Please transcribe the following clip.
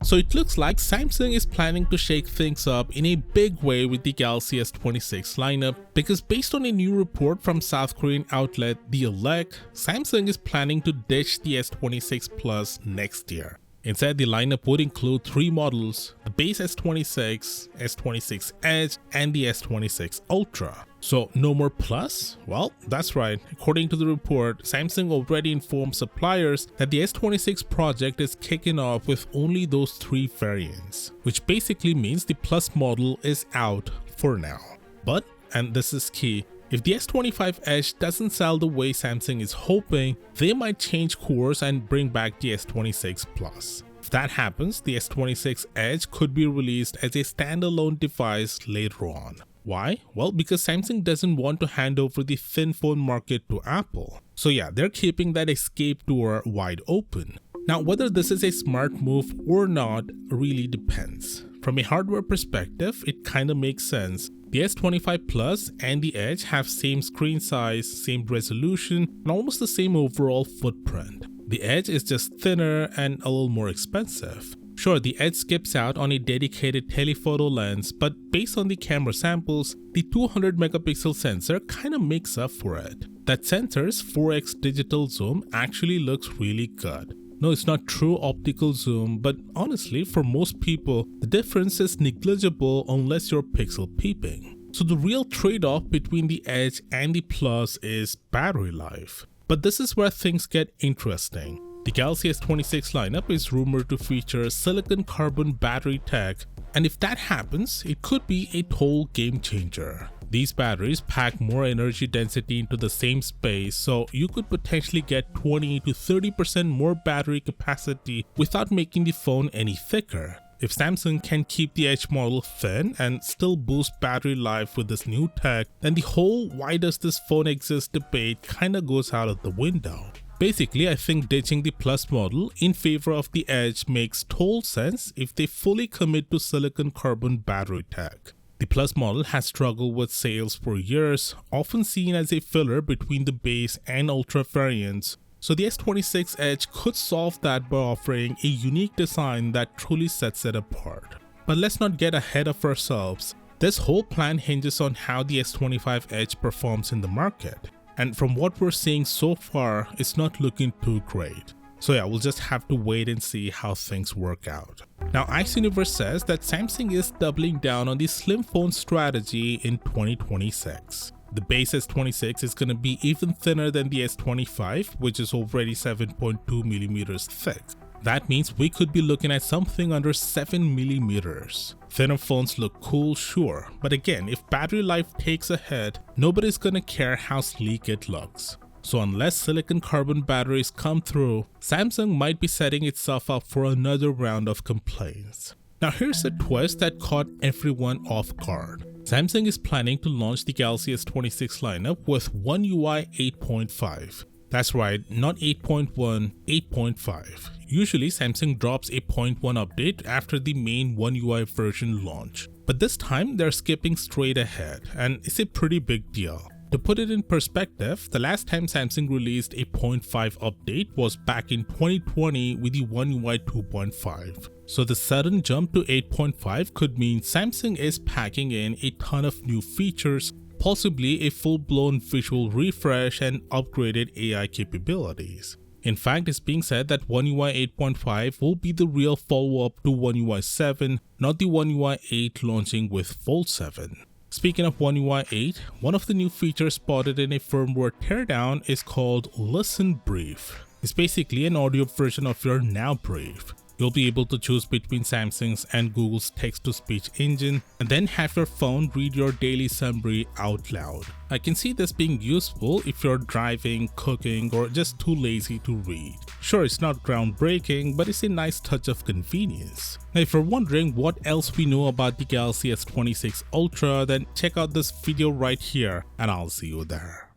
So it looks like Samsung is planning to shake things up in a big way with the Galaxy S26 lineup, because based on a new report from South Korean outlet The Elect, Samsung is planning to ditch the S26 Plus next year. Instead, the lineup would include 3 models: the base S26, S26 Edge, and the S26 Ultra. So no more Plus? Well, that's right. According to the report, Samsung already informed suppliers that the S26 project is kicking off with only those 3 variants, which basically means the Plus model is out for now. But, and this is key, if the S25 Edge doesn't sell the way Samsung is hoping, they might change course and bring back the S26 Plus. If that happens, the S26 Edge could be released as a standalone device later on. Why? Well, because Samsung doesn't want to hand over the thin phone market to Apple. So yeah, they're keeping that escape door wide open. Now, whether this is a smart move or not really depends. From a hardware perspective, it kinda makes sense. The S25 Plus and the Edge have same screen size, same resolution, and almost the same overall footprint. The Edge is just thinner and a little more expensive. Sure, the Edge skips out on a dedicated telephoto lens, but based on the camera samples, the 200 megapixel sensor kinda makes up for it. That sensor's 4x digital zoom actually looks really good. No, it's not true optical zoom, but honestly, for most people, the difference is negligible unless you're pixel peeping. So the real trade-off between the Edge and the Plus is battery life. But this is where things get interesting. The Galaxy S26 lineup is rumored to feature silicon carbon battery tech, and if that happens, it could be a total game changer. These batteries pack more energy density into the same space, so you could potentially get 20 to 30% more battery capacity without making the phone any thicker. If Samsung can keep the Edge model thin and still boost battery life with this new tech, then the whole "why does this phone exist" debate kinda goes out of the window. Basically, I think ditching the Plus model in favor of the Edge makes total sense if they fully commit to silicon carbon battery tech. The Plus model has struggled with sales for years, often seen as a filler between the base and Ultra variants, so the S26 Edge could solve that by offering a unique design that truly sets it apart. But let's not get ahead of ourselves. This whole plan hinges on how the S25 Edge performs in the market, and from what we're seeing so far, it's not looking too great. So yeah, we'll just have to wait and see how things work out. Now, Ice Universe says that Samsung is doubling down on the slim phone strategy in 2026. The base S26 is going to be even thinner than the S25, which is already 7.2 millimeters thick. That means we could be looking at something under 7 millimeters. Thinner phones look cool, sure, but again, if battery life takes a hit, nobody's gonna care how sleek it looks. So unless silicon carbon batteries come through, Samsung might be setting itself up for another round of complaints. Now here's a twist that caught everyone off guard. Samsung is planning to launch the Galaxy S26 lineup with One UI 8.5. That's right, not 8.1, 8.5. Usually Samsung drops a 0.1 update after the main One UI version launch. But this time they're skipping straight ahead, and it's a pretty big deal. To put it in perspective, the last time Samsung released a 0.5 update was back in 2020 with the One UI 2.5. So the sudden jump to 8.5 could mean Samsung is packing in a ton of new features, possibly a full-blown visual refresh and upgraded AI capabilities. In fact, it's being said that One UI 8.5 will be the real follow-up to One UI 7, not the One UI 8 launching with Fold 7. Speaking of One UI 8, one of the new features spotted in a firmware teardown is called Listen Brief. It's basically an audio version of your Now Brief. You'll be able to choose between Samsung's and Google's text-to-speech engine and then have your phone read your daily summary out loud. I can see this being useful if you're driving, cooking, or just too lazy to read. Sure, it's not groundbreaking, but it's a nice touch of convenience. Now, if you're wondering what else we know about the Galaxy S26 Ultra, then check out this video right here and I'll see you there.